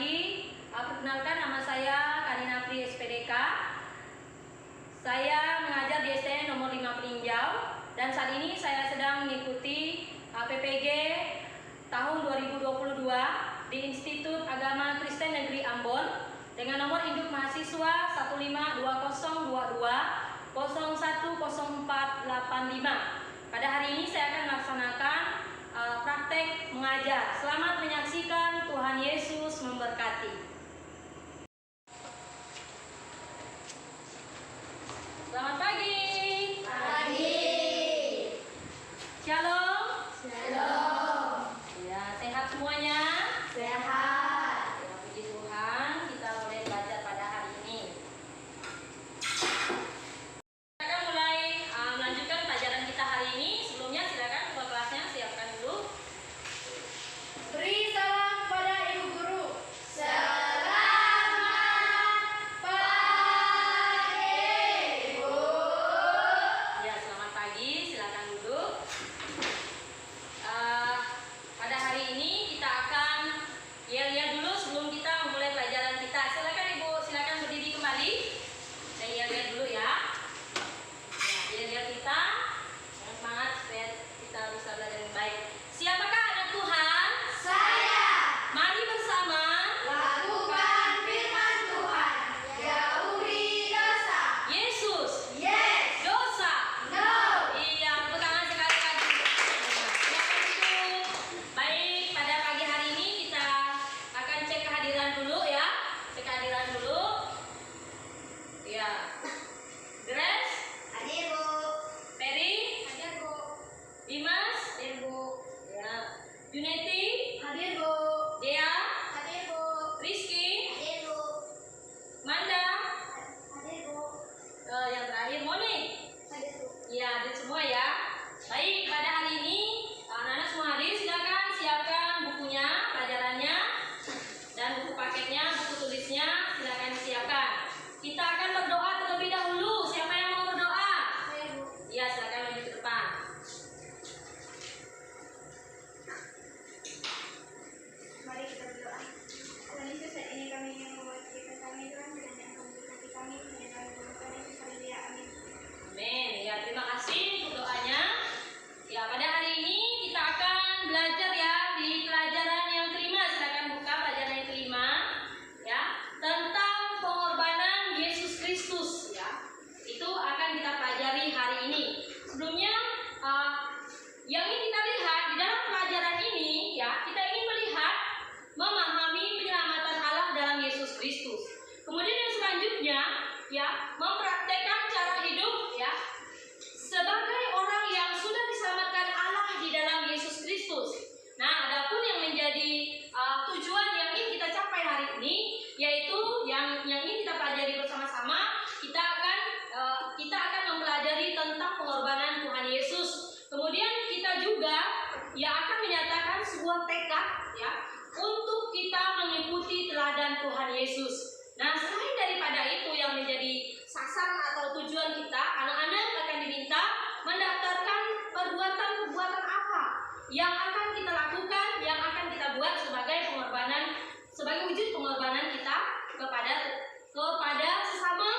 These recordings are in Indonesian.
pagi. Perkenalkan, nama saya Karina Pri SPDK. Saya mengajar di STN nomor 5 Peninjau dan saat ini saya sedang mengikuti PPG tahun 2022 di Institut Agama Kristen Negeri Ambon dengan nomor induk mahasiswa 15220100485. Pada hari ini saya akan melaksanakan praktek mengajar. Selamat menyaksikan, Tuhan Yesus memberkati. Selamat pagi. Pagi. Shalom. Shalom. Ya, sehat semuanya? Sehat. Ya, puji Tuhan, kita boleh belajar pada hari ini. Kita akan mulai melanjutkan pelajaran kita hari ini. Sebelumnya silakan ketua kelasnya siapkan dulu. Beri salam pada Ibu Guru. Selamat pagi, Bu. Ya, selamat pagi. Silakan duduk. Pada hari ini kita akan lihat dulu sebelum kita memulai pelajaran kita. Silakan Ibu, silakan berdiri kembali. Saya lihat dulu ya. Ya, lihat kita. Jangan semangat supaya kita bisa belajar dengan baik. Siapakah anak Tuhan? Saya Mari bersama lakukan firman Tuhan. Jauhi dosa. Yesus. Yes. Dosa. No. Iya, tepuk tangan sekali lagi. Silakan duduk. Baik, pada pagi hari ini kita akan cek kehadiran dulu ya. Cek kehadiran dulu. Ya. Grace, Hadir, Bu. Perry, Hadir, Bu. Dimas, Hadir, Bu. ya. Juneti, Hadir, Bu. Dea, Hadir, Bu. Rizky, Hadir, Bu. Manda, Hadir, Bu. yang terakhir Moni. Hadir, Bu. Iya, hadir semua ya. Baik, pada hari ini anak-anak semua hadir. Silakan siapkan bukunya, pelajarannya, dan buku paketnya, buku tulisnya. Silakan disiapkan. Kita akan berdoa terlebih dahulu. Siapa yang mau berdoa? Saya, Bu. Iya, silakan maju ke depan. Mari kita berdoa. Tuhan Yesus, saat ini kami yang mewakilkan kami, Tuhan, dan yang kami berkati kami, dan kami berdoa Yesus, haleluya, amin. Amin. Ya, terima kasih untuk doanya. Ya, pada hari ini kita akan belajar ya di pelajaran yang kelima. Silakan buka pelajaran yang kelima ya, tentang pengorbanan Yesus Kristus ya. Itu akan kita pelajari hari ini. Sebelumnya yang ingin kita lihat di dalam pelajaran ini ya, kita ingin melihat memahami penyelamatan Allah dalam Yesus Kristus. Kemudian yang selanjutnya ya, mempraktekkan cara hidup ya sebagai orang yang sudah diselamatkan Allah di dalam Yesus Kristus. Nah, adapun yang menjadi tujuan yang ingin kita capai hari ini, yaitu yang ingin kita pelajari bersama-sama, kita akan mempelajari tentang pengorbanan Tuhan Yesus. Kemudian kita juga ya akan menyatakan sebuah tekad ya untuk kita mengikuti teladan Tuhan Yesus. Nah, selain daripada itu yang menjadi sasaran atau tujuan kita, anak-anak akan diminta mendaftarkan perbuatan-perbuatan apa yang akan kita lakukan, yang akan kita buat sebagai pengorbanan, sebagai wujud pengorbanan kita kepada sesama,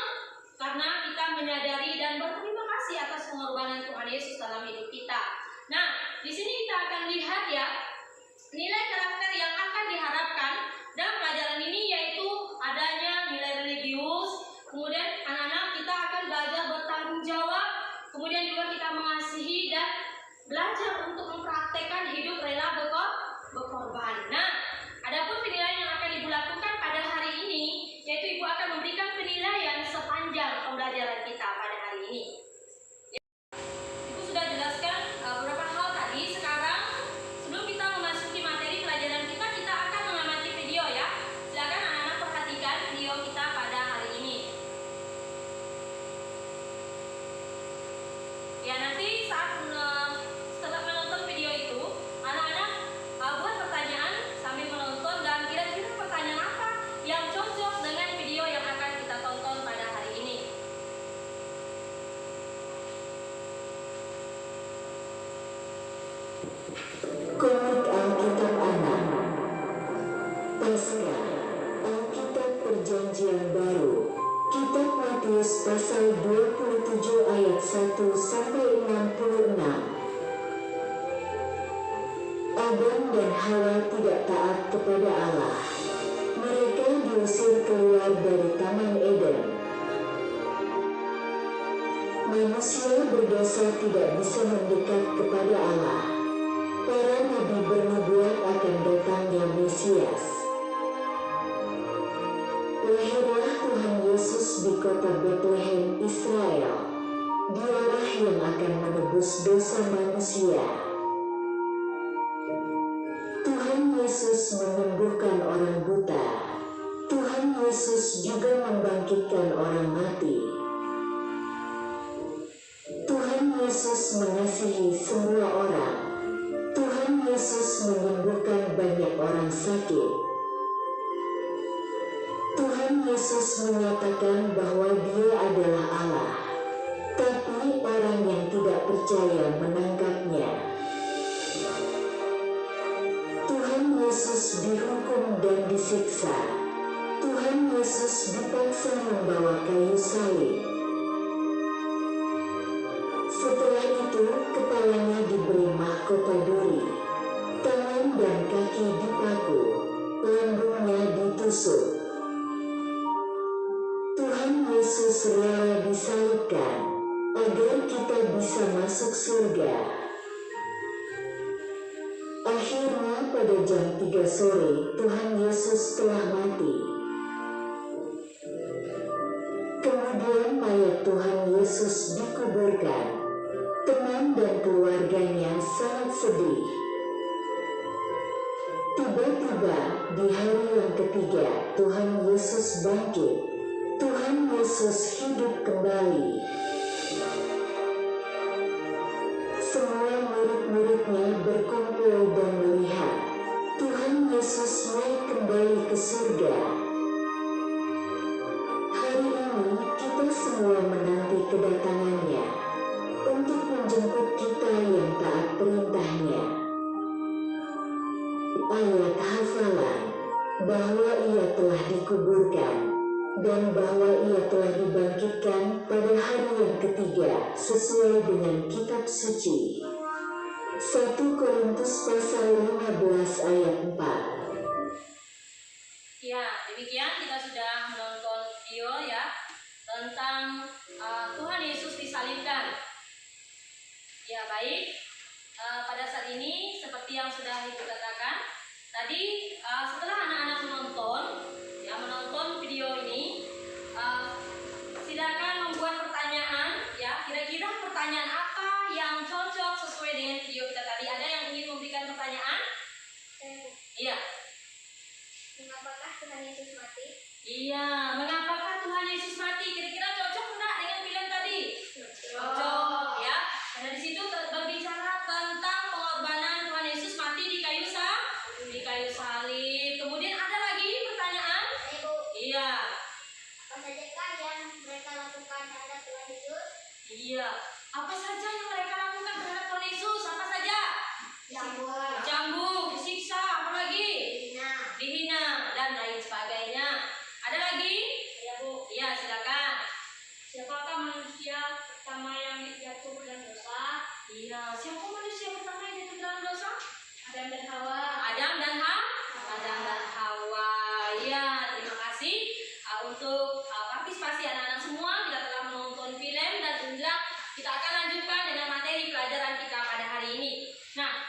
karena kita menyadari dan berterima kasih atas pengorbanan Tuhan Yesus dalam hidup kita. Nah, di sini kita akan lihat ya nilai karakter yang akan diharapkan dalam pelajaran ini, yaitu adanya nilai religius. Kemudian anak-anak kita akan belajar bertanggung jawab. Kemudian juga kita mengasihi dan belajar untuk mempraktekkan hidup rela berkorban. Nah, adapun penilaian yang akan Ibu lakukan pada hari ini, yaitu Ibu akan memberikan penilaian sepanjang pembelajaran kita pada hari ini. Ibu sudah jelaskan beberapa hal tadi. Sekarang sebelum kita memasuki materi pelajaran kita akan mengamati video ya. Silakan anak-anak perhatikan video kita pada hari ini. Ya, nanti saat setelah menonton video itu, anak-anak buat pertanyaan sambil menonton, dan kira-kira pertanyaan apa yang cocok dengan video yang akan kita tonton pada hari ini. Komik Alkitab Anak Pasca Perjanjian Baru. Kitab Matius pasal 27 ayat 1 sampai 66. Adam dan Hawa tidak taat kepada Allah. Mereka diusir keluar dari Taman Eden. Manusia berdosa tidak bisa mendekat kepada Allah. Para nabi bernubuat akan datangnya Mesias. Lahirlah Tuhan Yesus di kota Bethlehem, Israel. Dialah yang akan menebus dosa manusia. Tuhan Yesus menyembuhkan orang buta. Tuhan Yesus juga membangkitkan orang mati. Tuhan Yesus mengasihi semua orang. Tuhan Yesus menyembuhkan banyak orang sakit. Tuhan Yesus menyatakan bahwa Dia adalah Allah. Tapi orang yang tidak percaya menangkapnya. Tuhan Yesus dihukum dan disiksa. Tuhan Yesus dipaksa membawa kayu salib. Setelah itu, kepalanya diberi mahkota duri, tangan dan kaki dipaku, lambungnya ditusuk. Tuhan Yesus rela disalibkan agar kita bisa masuk surga. Akhirnya pada jam 3 sore, Tuhan Yesus telah mati. Kemudian mayat Tuhan Yesus dikuburkan. Teman dan keluarganya sangat sedih. Tiba-tiba, di hari yang ketiga, Tuhan Yesus bangkit. Tuhan Yesus hidup kembali. Semua murid-muridnya berkumpul dan melihat Tuhan Yesus naik kembali ke surga. Hari ini kita semua menanti kedatangannya untuk menjemput kita yang taat perintahnya. Ayat hafalan, bahwa Ia telah dikuburkan dan bahwa Ia telah dibangkitkan pada hari yang ketiga sesuai dengan kitab suci. 1 Korintus pasal 15 ayat 4. Ya, demikian kita sudah menonton video ya tentang Tuhan Yesus disalibkan. Ya baik, pada saat ini seperti yang sudah Ibu katakan tadi, setelah anak-anak menonton video ini, silakan membuat pertanyaan ya. Kira-kira pertanyaan apa yang cocok sesuai dengan video kita tadi? Ada yang ingin memberikan pertanyaan? Iya. Mengapakah Tuhan Yesus mati? Iya, mengapakah Tuhan Yesus mati? Kira-kira cocok enggak dengan film tadi? Cocok ya. Karena di situ berbicara tentang pengorbanan Tuhan Yesus mati di kayu salib. Kemudian ada lagi pertanyaan? Ibu, Iya. apa sajakah yang mereka lakukan terhadap Tuhan Yesus? Iya. Apa saja yang mereka lakukan terhadap Tuhan Yesus? Apa saja? Dicambuk, disiksa, apa lagi? Dihina dan lain sebagainya. Ada lagi? Ya Bu. Iya, silakan. Siapakah manusia pertama yang jatuh dalam dosa? Iya, siapa manusia pertama yang jatuh dalam dosa? Adam dan Hawa. Adam dan Hawa. Ya, terima kasih untuk partisipasi anak-anak semua. Kita telah menonton film dan sudah kita akan lanjutkan dengan materi pelajaran kita pada hari ini. Nah,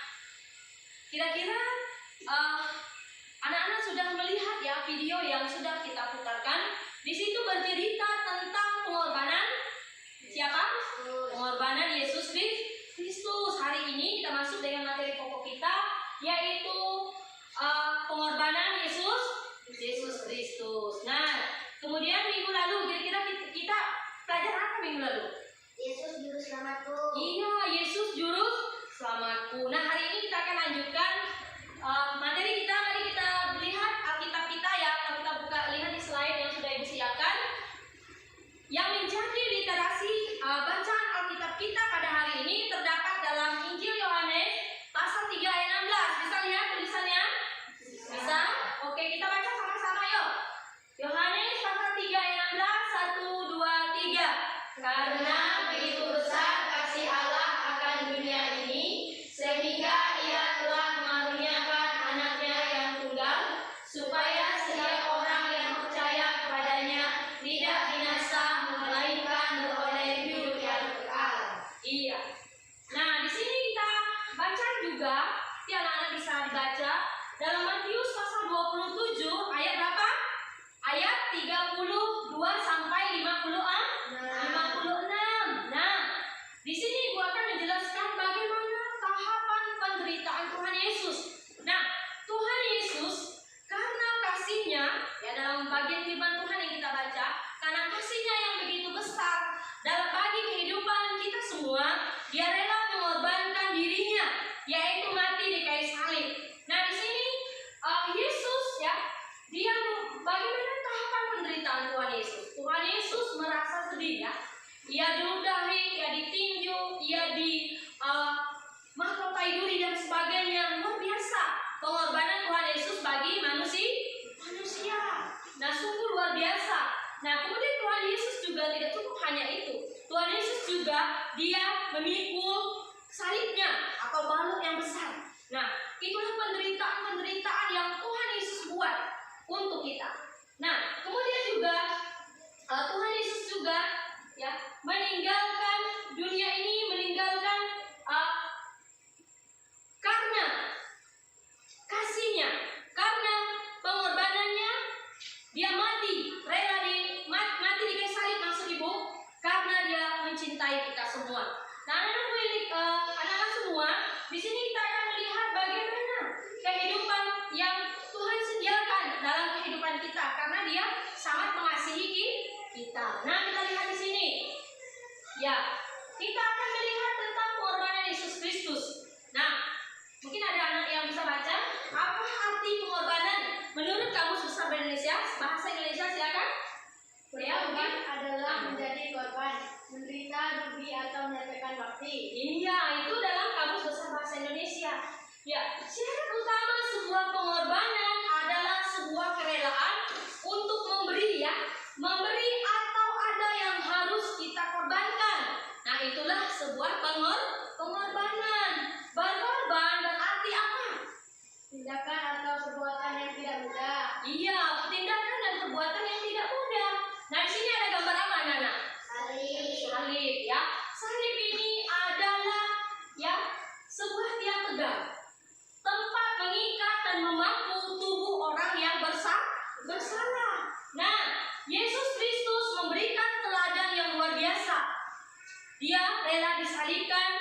kira-kira anak-anak sudah melihat ya video yang sudah kita putarkan. Di situ bercerita tentang pengorbanan siapa? Pengorbanan Yesus Kristus. Hari ini kita masuk dengan materi pokok kita, yaitu pengorbanan Yesus Kristus. Nah, kemudian minggu lalu kira-kira kita belajar apa minggu lalu? Yesus juru selamatku. Iya, Yesus juru selamatku. Nah, hari ini kita akan lanjutkan materi kita. Mari kita lihat Alkitab kita ya. Kalau kita buka, lihat di slide yang sudah Ibu siapkan. Yang menjadi literasi bacaan Alkitab kita pada hari ini terdapat dalam Injil Yohanes pasal 3 ayat 16. Bisa lihat tulisannya? Bisa? Oke, kita baca sama-sama yuk. Yohanes 32 sampai 56. Nah, di sini Ibu akan menjelaskan bagaimana tahapan penderitaan Tuhan Yesus. Nah, Tuhan Yesus karena kasih-Nya, ya dalam bagian firman Tuhan yang kita baca, karena kasih-Nya yang begitu besar dalam bagi kehidupan kita semua, Dia rela mengorbankan dirinya, yaitu mati di kayu salib. Nah, di sini Yesus ya, Dia bagaimana tahapan penderitaan Tuhan Yesus. Tuhan Yesus merasa sedih ya. Ia diludahi, ia ditinju, ia di mahkotai duri dan sebagainya. Luar biasa pengorbanan Tuhan Yesus bagi manusia. Nah, sungguh luar biasa. Nah, kemudian Tuhan Yesus juga tidak cukup hanya itu. Tuhan Yesus juga Dia memikul salibnya atau balok yang besar. Nah, itulah penderitaan yang Tuhan Yesus buat untuk kita. Nah, kemudian juga Tuhan Yesus juga ya meninggalkan dunia ini, meninggalkan karena kasih-Nya, karena pengorbanannya, Dia rela mati di kayu salib, maksud Ibu, karena Dia mencintai kita semua. Nah, anak-anak semua, di sini kita akan melihat bagaimana kehidupan yang Tuhan sediakan dalam kehidupan kita, karena Dia sangat mengasihi kita. Nah, kita lihat di sini. Ya, kita akan melihat tentang pengorbanan Yesus Kristus. Nah, mungkin ada anak yang bisa baca, apa arti pengorbanan menurut Kamus Besar Indonesia? Bahasa Indonesia silakan. Berkorban adalah menjadi korban, menderita, rugi atau menyatakan bakti. Iya, itu dalam Kamus Besar Bahasa Indonesia. Ya, syarat utama sebuah pengorbanan adalah sebuah kerelaan untuk memberi ya, memberi atau ada yang harus kita korbankan. Nah, itulah sebuah pengorbanan. Berkorban berarti apa? Tindakan atau perbuatan yang tidak mudah. Iya, tindakan dan perbuatan yang tidak mudah. Nah, di sini ada gambar apa, Nana? Salib ya. Salib ini adalah ya sebuah tiang tegak, tempat mengikat dan memangku tubuh orang yang bersalah. Nah, Yesus Kristus memberikan teladan yang luar biasa. Dia rela disalibkan,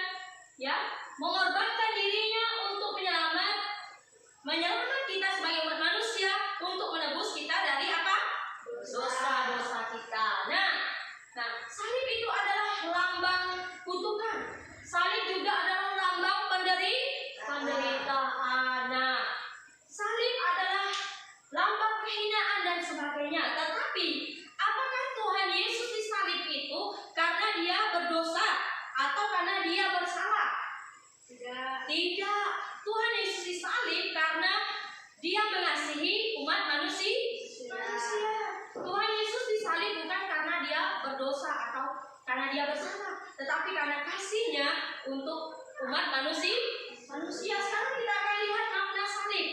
ya, mengorbankan dirinya untuk menyelamat kita sebagai umat manusia, untuk menebus kita dari apa? Dosa-dosa kita. Nah, salib itu adalah lambang kutukan. Salib juga adalah lambang penderitaan. Nah, salib adalah lambang kehinaan dan sebagainya. Tetapi, apakah Tuhan Yesus disalib itu karena Dia berdosa atau karena Dia bersalah? Tidak. Tuhan Yesus disalib karena Dia mengasihi umat manusia. Tuhan Yesus disalib bukan karena Dia berdosa atau karena Dia bersalah, tetapi karena kasih-Nya untuk umat manusia. Sekarang kita akan lihat makna salib.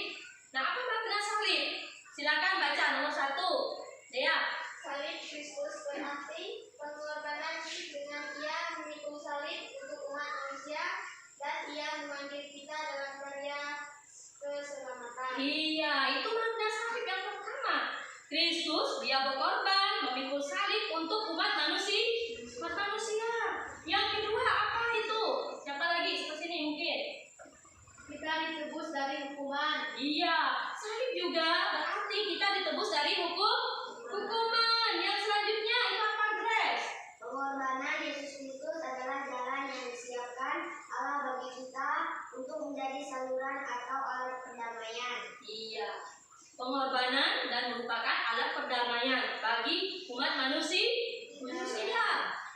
Nah, apa makna salib? Silakan baca nomor 1. Dea. Salib Kristus berarti pengorbanan dengan Ia memikul salib untuk umat manusia dan Ia memanggil kita dalam karya keselamatan. Iya, itu makna salib yang pertama. Kristus Dia berkorban, memikul salib untuk umat manusia. Yang kedua apa itu? Siapa lagi? Seperti ini mungkin. Kita ditebus dari hukuman. Iya, salib juga berarti kita ditebus dari hukuman. Yang selanjutnya itu apa, Grace? Pengorbanan Yesus Kristus adalah jalan yang disiapkan Allah bagi kita untuk menjadi saluran atau alat perdamaian. Iya, pengorbanan dan merupakan alat perdamaian bagi umat manusia.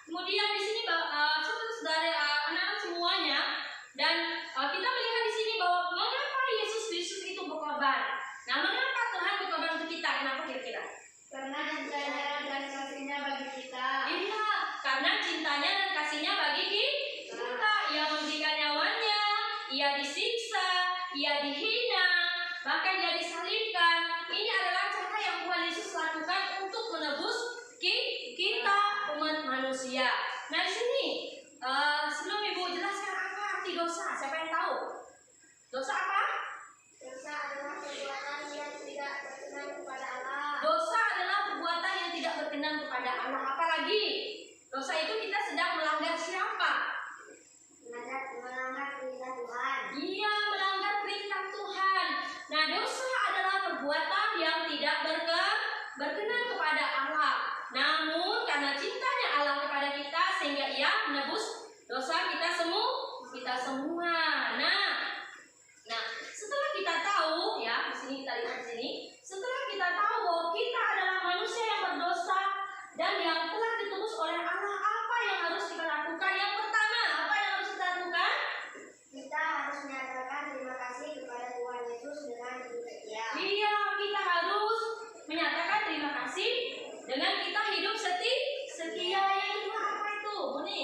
Kemudian di sini saudara anak-anak semuanya, dan kita melihat di sini bahwa mengapa Yesus Kristus itu berkorban. Nah, mengapa Tuhan berkorban untuk kita? Kenapa kira-kira? Karena cintanya dan kasih-Nya bagi kita. Iya, karena cintanya dan kasih-Nya bagi kita. Ia memberikan nyawanya, Ia disiksa, Ia dihina, bahkan Ia disalibkan. Ini adalah cara yang Tuhan Yesus lakukan untuk menebus kita. kepada Allah. Apalagi dosa itu kita sedang melanggar siapa? Melanggar perintah Tuhan. Iya, melanggar perintah Tuhan. Nah, dosa adalah perbuatan yang tidak berkenan kepada Allah. Namun karena cintanya Allah kepada kita sehingga Ia menebus dosa kita semua. Nah, setelah kita tahu ya, di sini kita lihat di sini, setelah kita tahu bahwa kita adalah manusia yang berdosa dan yang telah ditebus oleh Allah, apa yang harus kita lakukan? Yang pertama, apa yang harus kita lakukan? Kita harus menyatakan terima kasih kepada Tuhan Yesus dengan hidup setia. Iya, kita harus menyatakan terima kasih dengan kita hidup setia. Yang kedua apa itu, Buni?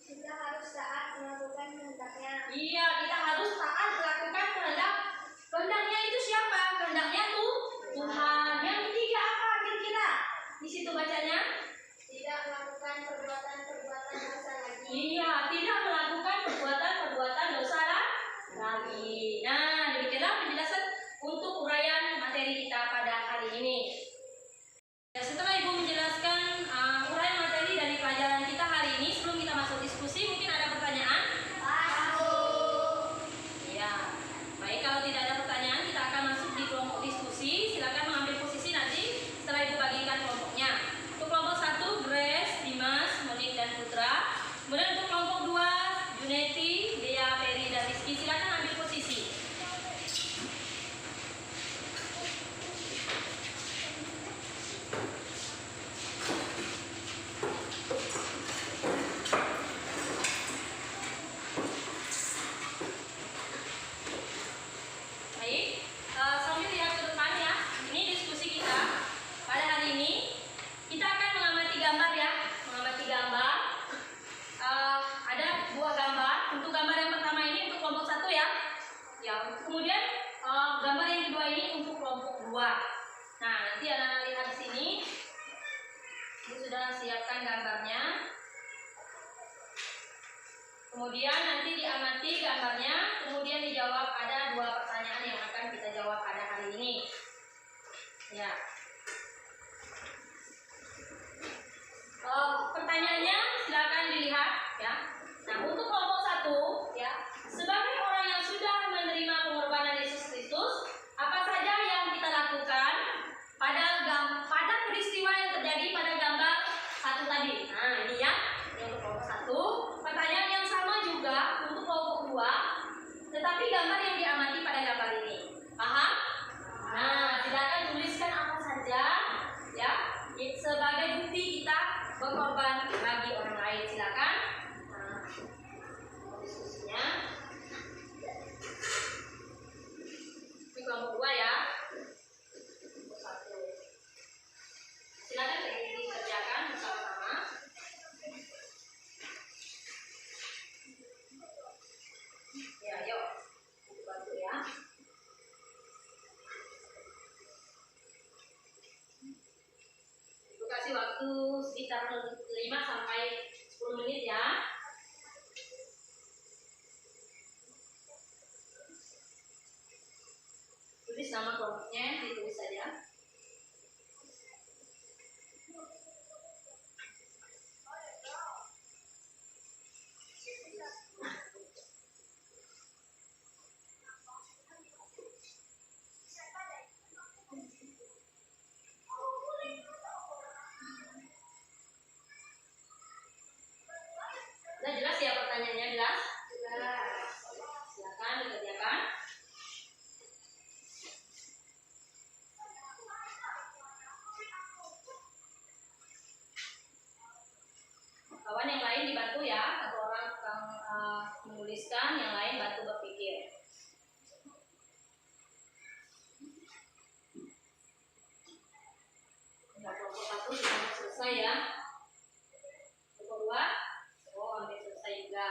Kita harus taat melakukan kehendaknya. Iya, kita harus taat melakukan kehendaknya itu siapa? Kehendaknya tuh Tuhan. Yang ketiga apa kira-kira? Di situ bacanya? Tidak melakukan perbuatan-perbuatan dosa lagi. Iya, tidak melakukan perbuatan-perbuatan dosa lagi. Nah, demikianlah penjelasan untuk uraian materi kita pada hari ini. Ya, setelah Ibu menjelaskan uraian materi dari pelajaran kita hari ini, sebelum kita masuk diskusi, mungkin ada pertanyaan? Ya, baik, kalau tidak ada pertanyaan, kita akan masuk di kelompok diskusi. Silakan mengambil posisi nanti setelah Ibu bagikan kelompoknya. Untuk kelompok 1, Grace, Dimas, Monik, dan Putra. Kemudian untuk kelompok 2, Juneti, Dea, Peri, dan Rizky. Silakan ambil posisi. Baik, sambil lihat ke depan ya. Ini diskusi kita pada hari ini. Kita akan mengamati gambar ya, mengamati gambar. Ada buah gambar. Untuk gambar yang pertama ini untuk kelompok 1 ya. Ya, kemudian gambar yang kedua ini untuk kelompok 2. Nah, nanti anak-anak lihat di sini. Ibu sudah siapkan gambarnya. Kemudian nanti diamati gambarnya, kemudian dijawab. Ada 2 pertanyaan yang akan kita jawab pada hari ini. Ya. Pertanyaannya silakan dilihat ya. Nah, untuk kelompok 1 ya, sebagai orang yang sudah menerima pengorbanan Yesus Kristus, apa saja yang kita lakukan pada peristiwa yang terjadi pada gambar 1 tadi? Nah, ini ya, ini untuk kelompok 1. Pertanyaan yang sama juga untuk kelompok 2, tetapi gambar yang diamati pada gambar ini. Paham? Nah, silakan tuliskan apa saja ya, sebagai bukti kita berkorban bagi orang lain. Silakan. Nah, diskusinya. Ini kelompok 2 ya. Kelompok 1. Silakan dikerjakan bersama-sama. Ya, yuk. Bantu ya. Ibu kasih waktu sekitar 5 sampai 10 menit ya. Tulis nama kelompoknya, ditulis saja. Udah jelas ya pertanyaannya, jelas? Jelas. Silakan dikerjakan. Kawan yang lain dibantu ya, satu orang tukang menuliskan, yang lain bantu berpikir. Nah, kelompok 1 sudah selesai ya. Kelompok 2, hampir selesai juga.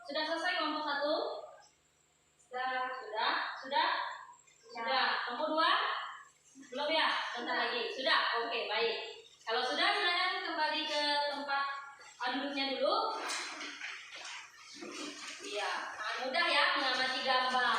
Sudah selesai kelompok 1? Sudah. Kelompok 2? Belum ya? Bentar lagi. Sudah? Oke, baik. Kalau sudah, silakan kembali ke tempat duduknya dulu. Iya, sangat mudah ya mengamati gambar.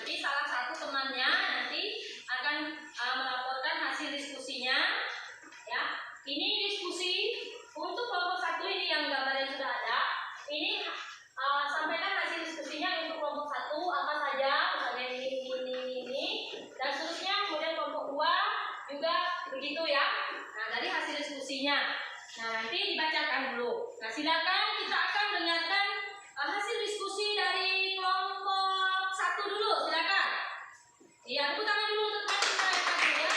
nanti salah satu temannya nanti akan melaporkan hasil diskusinya. Ya, ini diskusi untuk kelompok 1 ini yang gambarnya sudah ada. Ini sampaikan hasil diskusinya untuk kelompok 1 apa saja, misalnya ini dan seterusnya. Kemudian kelompok 2 juga begitu ya. Nah, dari hasil diskusinya. Nah, nanti dibacakan dulu. Nah, silakan kita akan dengarkan hasil diskusi dari kelompok 1 dulu, silakan. Iya, tepuk tangan dulu untuk teman kita yang tadi ya.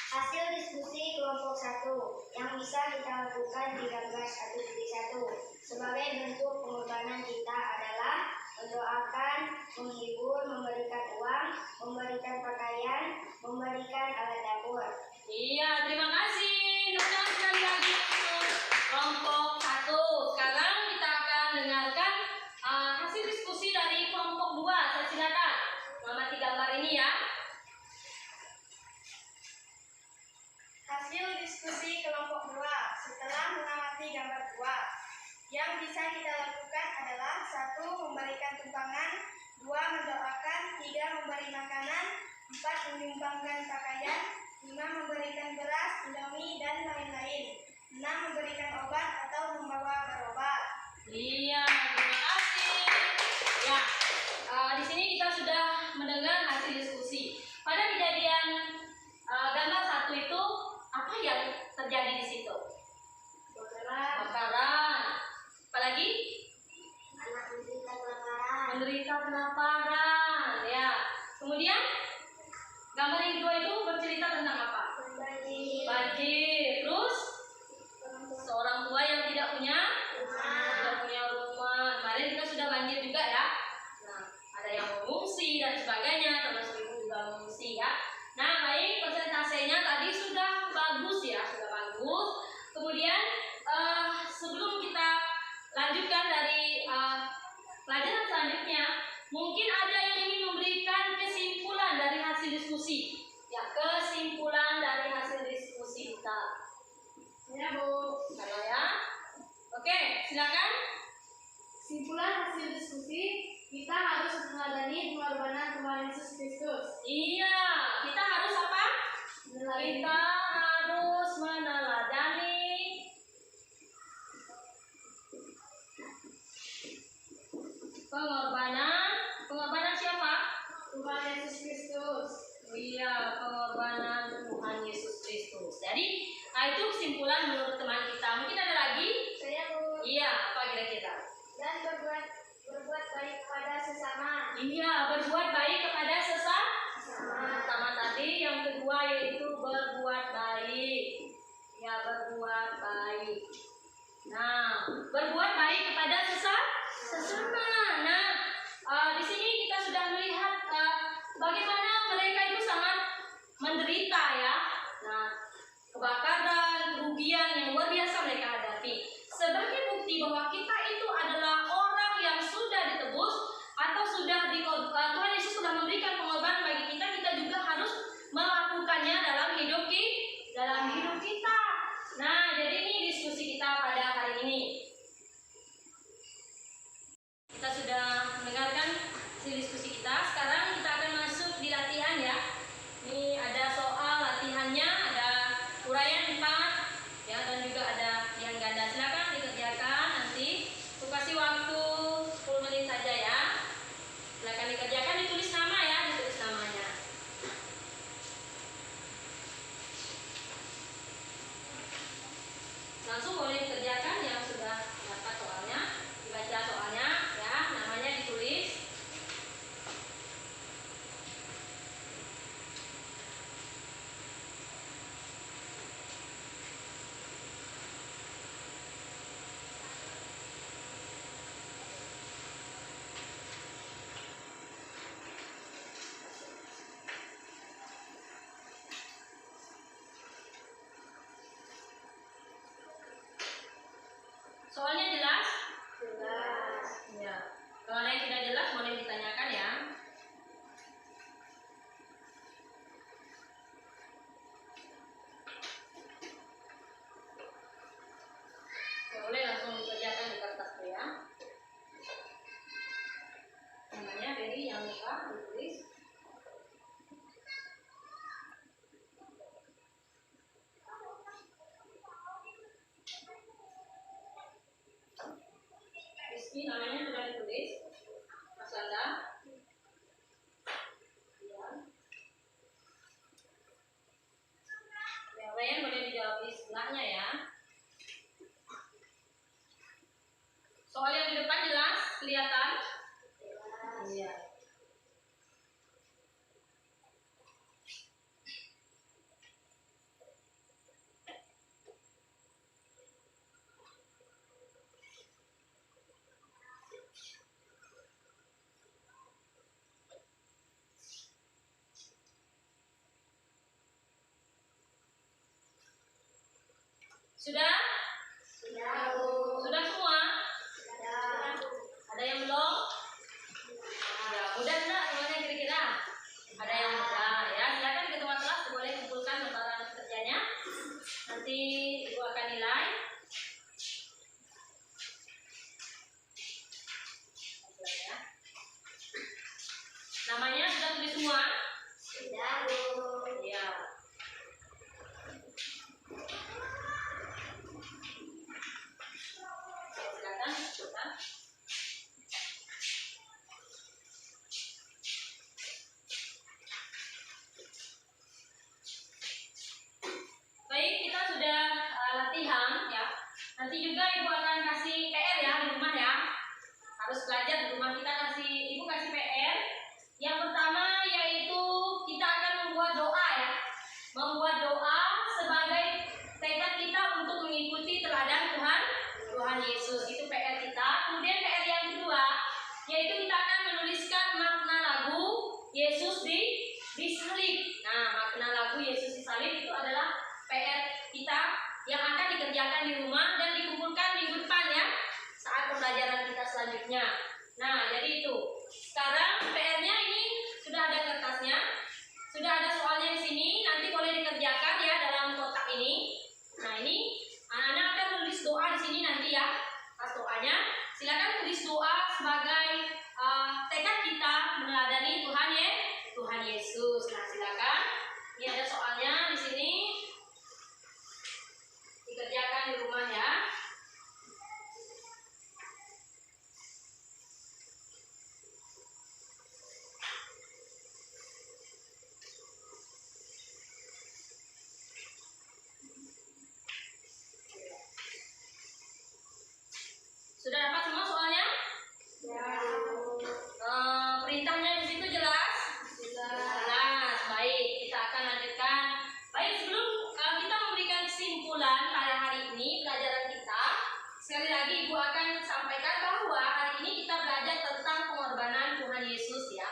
Hasil diskusi kelompok 1 yang bisa kita lakukan di gambar 1.1 sebagai bentuk pengorbanan kita adalah mendoakan, menghibur, memberikan uang, memberikan pakaian, memberikan alat dapur. Iya, terima kasih. Dengar sekali lagi untuk kelompok 1. Sekarang kita akan dengarkan hasil diskusi dari kelompok 2. Saya silakan mengamati gambar ini ya. Hasil diskusi kelompok 2 setelah mengamati gambar 2 yang bisa kita lakukan adalah 1. Memberikan tumpangan, 2. Mendoakan, 3. Memberi makanan, 4. Menyumbangkan pakaian, 5. Memberikan beras, indomie, dan lain-lain, 6. Memberikan obat atau membawa berobat. Iya, terima kasih. Ya, di sini kita sudah mendengar hasil diskusi. Pada kejadian gambar 1 itu apa yang terjadi di situ? Bakaran. Apalagi? Anak menderita kelaparan. Menderita kelaparan. Ya. Kemudian gambar yang kedua itu bercerita tentang apa? Banjir. Terus seorang tua yang tidak punya rumah. Kemarin kita sudah banjir juga ya. Nah, ada yang mengungsi dan sebagainya, termasuk ibu juga mengungsi ya. Nah, baik, presentasenya tadi sudah bagus ya, sudah bagus. Kemudian sebelum kita lanjutkan dari pelajaran selanjutnya, mungkin ada yang ingin memberikan kesimpulan dari hasil diskusi. Ya, kesimpulan dari hasil diskusi kita. Ya, Bu. Kalau ya. Oke, silakan. Kesimpulan hasil diskusi, kita harus meneladani pengorbanan Tuhan Yesus Kristus. Iya, kita harus apa? Kita harus meneladani pengorbanan siapa? Tuhan Yesus Kristus. Iya, pengorbanan Tuhan Yesus Kristus. Jadi, itu kesimpulan menurut teman kita. Mungkin ada lagi? Saya, Bu. Iya, apa kira-kira? Dan berbuat baik kepada sesama. Iya, berbuat baik kepada pertama tadi, yang kedua yaitu berbuat baik. Ya, berbuat baik. Nah, berbuat baik kepada sesama. Nah, di sini kita sudah melihat bagaimana mereka itu sangat menderita ya. Nah, kebakaran, kerugian yang luar biasa mereka hadapi. Sebagai bukti bahwa kita itu adalah orang yang sudah ditebus atau sudah Tuhan Yesus Ini namanya sudah ditulis, Mas Landa. Ya, Ryan boleh dijawab di sebelahnya ya. Soal yang di depan jelas, kelihatan? Iya. Sudah? Sudah semua? Ada yang belum? Ya, mudah enggak semuanya kira-kira? Ada yang mudah ya. Silakan ketua kelas boleh kumpulkan lembaran kerjanya. Nanti Ibu akan nilai. Namanya sudah tulis semua? Sudah, Bu. Iya. Silakan, silakan. Baik, kita sudah latihan ya. Nanti juga Ibu akan kasih PR ya di rumah ya. Harus belajar di rumah, kita kasih Ibu kasih PR. Yang pertama yaitu kita akan membuat doa ya. Membuat doa sebagai tekad kita untuk mengikuti teladan Tuhan Yesus. Itu PR kita. Kemudian PR yang kedua yaitu kita akan menuliskan makna lagu Yesus di salib. Nah, makna lagu Yesus di salib itu adalah PR kita yang akan dikerjakan di rumah dan dikumpulkan minggu depan ya, saat pembelajaran kita selanjutnya. Nah, jadi itu. Sekarang PR-nya ini sudah ada kertasnya, sudah ada soalnya di sini. Nanti boleh dikerjakan ya dalam kotak ini. Nah, ini anak-anak akan tulis doa di sini nanti ya. Pas doanya, silakan tulis doa sebagai tekad kita meneladani Tuhan Yesus. Nah, silakan. Ini ada soalnya di sini. Dikerjakan di rumah ya. Sudah dapat semua soalnya? Perintahnya di situ jelas? Jelas. Baik, kita akan lanjutkan. Baik, sebelum kita memberikan kesimpulan pada hari ini pelajaran kita, sekali lagi Ibu akan sampaikan bahwa hari ini kita belajar tentang pengorbanan Tuhan Yesus ya.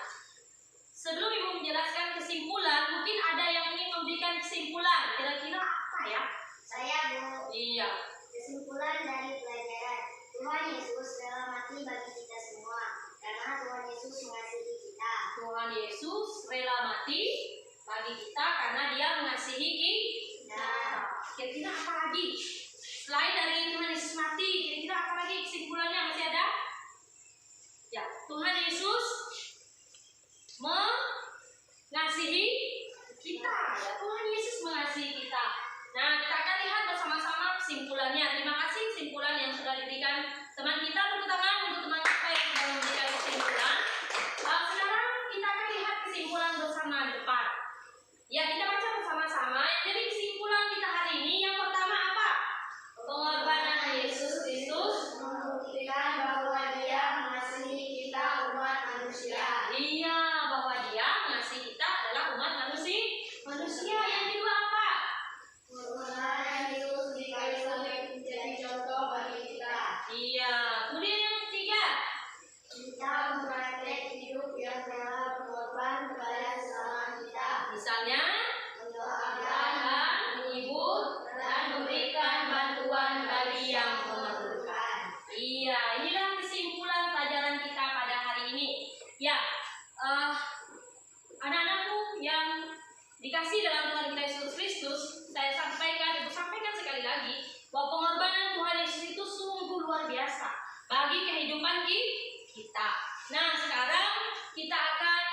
Sebelum Ibu menjelaskan kesimpulan, mungkin ada yang ingin memberikan kesimpulan. Kira-kira apa ya? Saya, Bu. Iya. Kesimpulan dari pelajaran, Tuhan Yesus rela mati bagi kita semua, karena Tuhan Yesus mengasihi kita. Tuhan Yesus rela mati bagi kita karena Dia mengasihi kita. Kira-kira apa lagi? Selain dari Tuhan Yesus mati, kira-kira apa lagi kesimpulannya masih ada? Ya, Tuhan Yesus mengasihi kita. Ya, Tuhan Yesus mengasihi kita. Nah, kita akan lihat bersama-sama kesimpulannya. Terima kasih kesimpulan yang sudah diberikan teman kita. Tepuk tangan untuk teman kita yang sudah memberikan kesimpulan. Sekarang kita akan lihat kesimpulan bersama di depan. Ya, kita baca bersama-sama. Jadi kesimpulan kita hari ini yang pertama apa? Pengorbanan Yesus Kristus Membuktikan bahwa Dia mengasihi kita umat manusia. Iya, bahwa Dia mengasihi kita adalah umat manusia. Yang kedua apa? Pengorbanan Yesus di kayu salib menjadi contoh bagi kita. Iya. Kemudian yang ketiga, Kita mempraktek hidup yang rela berkorban kepada sesama kita. misalnya Mendoakan, menghibur dan memberikan bantuan bagi yang memerlukan. Iya, inilah kesimpulan pelajaran kita pada hari ini. Ya, anak-anakku yang dikasih dalam Tuhan kita Yesus Kristus, saya sampaikan sekali lagi bahwa pengorbanan Tuhan Yesus itu sungguh luar biasa bagi kehidupan kita. Nah, sekarang kita akan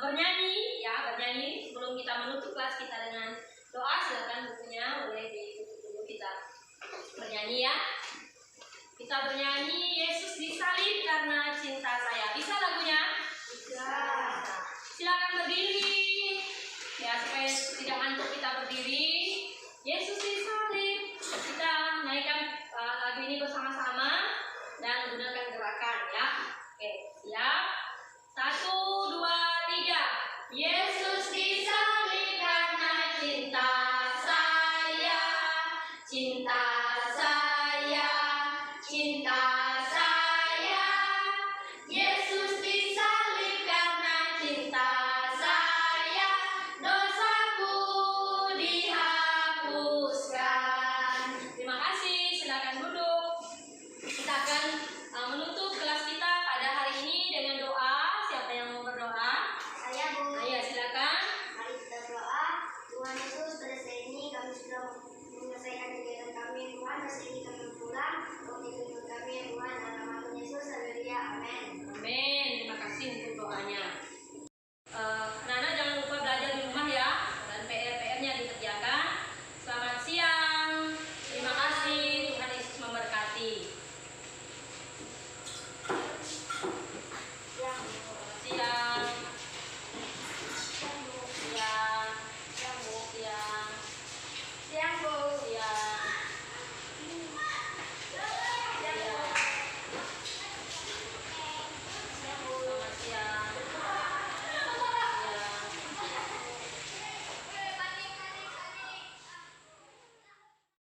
bernyanyi sebelum kita menutup kelas kita dengan doa. Silakan bukunya boleh ditutup dulu, kita bernyanyi ya. Kita bernyanyi Yesus